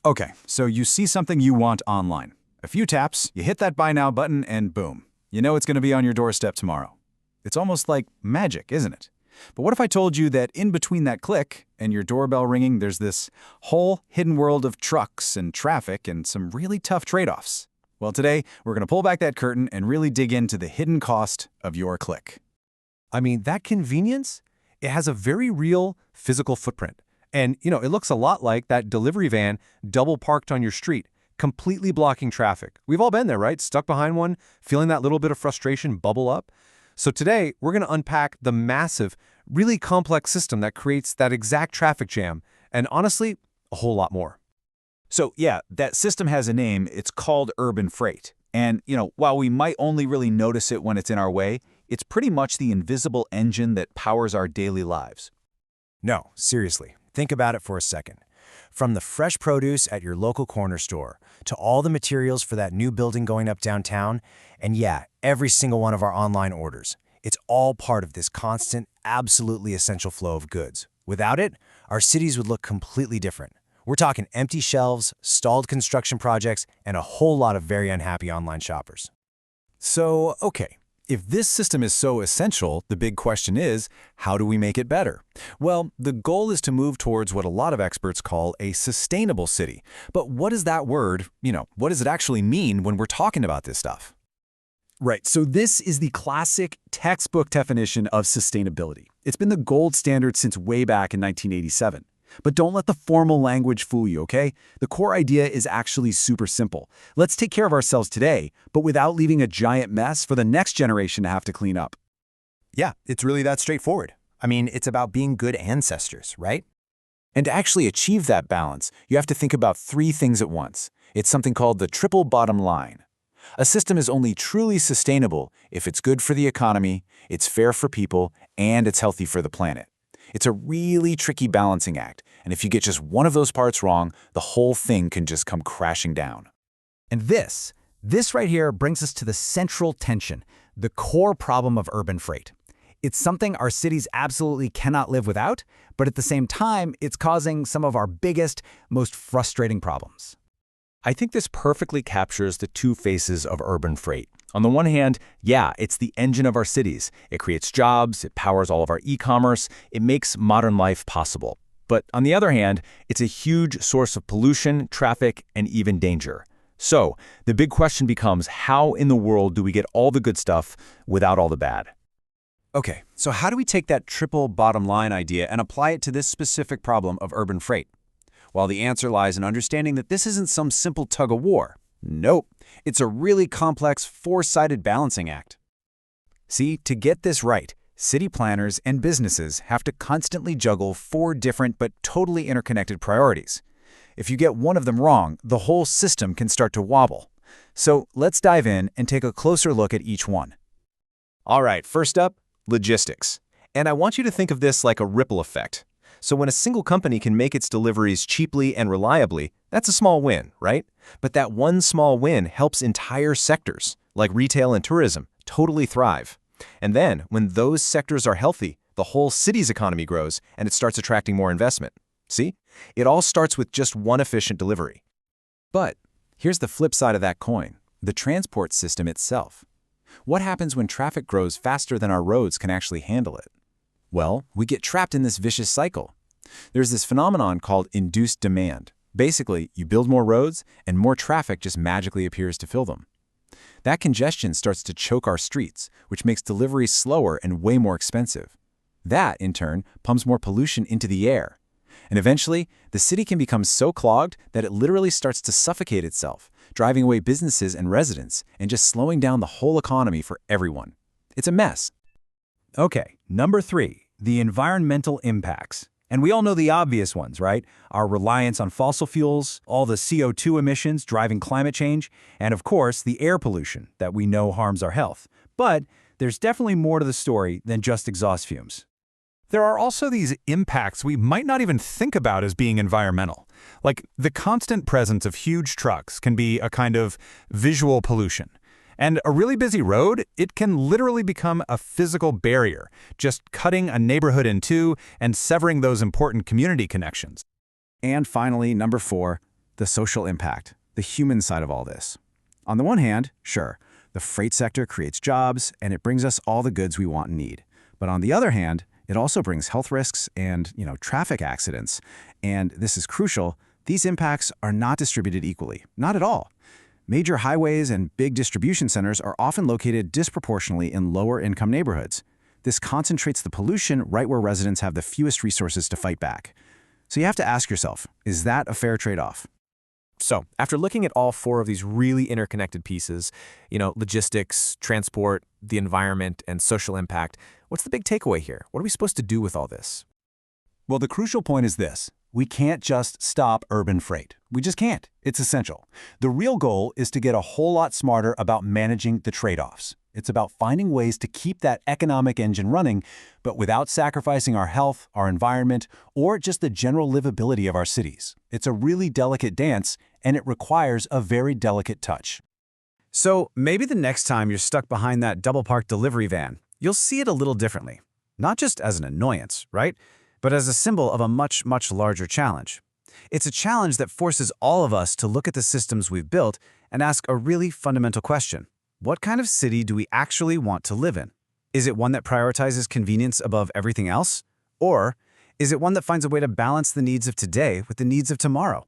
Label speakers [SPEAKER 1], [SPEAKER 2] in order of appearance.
[SPEAKER 1] Okay, so you see something you want online. A few taps, you hit that Buy Now button, and boom. You know it's going to be on your doorstep tomorrow. It's almost like magic, isn't it? But what if I told you that in between that click and your doorbell ringing, there's this whole hidden world of trucks and traffic and some really tough trade-offs? Well, today, we're going to pull back that curtain and really dig into the hidden cost of your click.
[SPEAKER 2] I mean, that convenience, it has a very real physical footprint. And, it looks a lot like that delivery van double parked on your street, completely blocking traffic. We've all been there, right? Stuck behind one, feeling that little bit of frustration bubble up. So today, we're going to unpack the massive, really complex system that creates that exact traffic jam, and honestly, a whole lot more.
[SPEAKER 1] So yeah, that system has a name. It's called urban freight. And, while we might only really notice it when it's in our way, it's pretty much the invisible engine that powers our daily lives.
[SPEAKER 3] No, seriously, think about it for a second. From the fresh produce at your local corner store, to all the materials for that new building going up downtown, and yeah, every single one of our online orders, it's all part of this constant, absolutely essential flow of goods. Without it, our cities would look completely different. We're talking empty shelves, stalled construction projects, and a whole lot of very unhappy online shoppers.
[SPEAKER 1] So, okay, if this system is so essential, the big question is, how do we make it better? Well, the goal is to move towards what a lot of experts call a sustainable city. But what is that word, what does it actually mean when we're talking about this stuff?
[SPEAKER 4] Right, so this is the classic textbook definition of sustainability. It's been the gold standard since way back in 1987. But don't let the formal language fool you, okay? The core idea is actually super simple. Let's take care of ourselves today, but without leaving a giant mess for the next generation to have to clean up.
[SPEAKER 3] Yeah, it's really that straightforward. I mean, it's about being good ancestors, right?
[SPEAKER 1] And to actually achieve that balance, you have to think about three things at once. It's something called the triple bottom line. A system is only truly sustainable if it's good for the economy, it's fair for people, and it's healthy for the planet. It's a really tricky balancing act, and if you get just one of those parts wrong, the whole thing can just come crashing down.
[SPEAKER 5] And this right here brings us to the central tension, the core problem of urban freight. It's something our cities absolutely cannot live without, but at the same time, it's causing some of our biggest, most frustrating problems.
[SPEAKER 2] I think this perfectly captures the two faces of urban freight. On the one hand, yeah, it's the engine of our cities. It creates jobs, it powers all of our e-commerce, it makes modern life possible. But on the other hand, it's a huge source of pollution, traffic, and even danger. So the big question becomes, how in the world do we get all the good stuff without all the bad?
[SPEAKER 3] Okay, so how do we take that triple bottom line idea and apply it to this specific problem of urban freight? Well, the answer lies in understanding that this isn't some simple tug-of-war. Nope, it's a really complex, four-sided balancing act.
[SPEAKER 1] See, to get this right, city planners and businesses have to constantly juggle four different but totally interconnected priorities. If you get one of them wrong, the whole system can start to wobble. So let's dive in and take a closer look at each one.
[SPEAKER 2] All right, first up, logistics. And I want you to think of this like a ripple effect. So when a single company can make its deliveries cheaply and reliably, that's a small win, right? But that one small win helps entire sectors, like retail and tourism, totally thrive. And then, when those sectors are healthy, the whole city's economy grows and it starts attracting more investment. See? It all starts with just one efficient delivery.
[SPEAKER 1] But here's the flip side of that coin, the transport system itself. What happens when traffic grows faster than our roads can actually handle it? Well, we get trapped in this vicious cycle. There's this phenomenon called induced demand. Basically, you build more roads, and more traffic just magically appears to fill them. That congestion starts to choke our streets, which makes deliveries slower and way more expensive. That, in turn, pumps more pollution into the air. And eventually, the city can become so clogged that it literally starts to suffocate itself, driving away businesses and residents, and just slowing down the whole economy for everyone. It's a mess.
[SPEAKER 5] Okay, number 3, the environmental impacts. And we all know the obvious ones, right? Our reliance on fossil fuels, all the CO2 emissions driving climate change, and of course, the air pollution that we know harms our health. But there's definitely more to the story than just exhaust fumes.
[SPEAKER 6] There are also these impacts we might not even think about as being environmental. Like the constant presence of huge trucks can be a kind of visual pollution. And a really busy road, it can literally become a physical barrier, just cutting a neighborhood in two and severing those important community connections.
[SPEAKER 1] And finally, number 4,
[SPEAKER 3] the social impact, the human side of all this. On the one hand, sure, the freight sector creates jobs and it brings us all the goods we want and need. But on the other hand, it also brings health risks and, traffic accidents. And this is crucial, these impacts are not distributed equally, not at all. Major highways and big distribution centers are often located disproportionately in lower-income neighborhoods. This concentrates the pollution right where residents have the fewest resources to fight back. So you have to ask yourself, is that a fair trade-off?
[SPEAKER 2] So, after looking at all four of these really interconnected pieces, logistics, transport, the environment, and social impact, what's the big takeaway here? What are we supposed to do with all this?
[SPEAKER 5] Well, the crucial point is this. We can't just stop urban freight. We just can't. It's essential. The real goal is to get a whole lot smarter about managing the trade-offs. It's about finding ways to keep that economic engine running, but without sacrificing our health, our environment, or just the general livability of our cities. It's a really delicate dance, and it requires a very delicate touch.
[SPEAKER 3] So maybe the next time you're stuck behind that double-parked delivery van, you'll see it a little differently. Not just as an annoyance, right? But as a symbol of a much, much larger challenge. It's a challenge that forces all of us to look at the systems we've built and ask a really fundamental question. What kind of city do we actually want to live in? Is it one that prioritizes convenience above everything else? Or is it one that finds a way to balance the needs of today with the needs of tomorrow?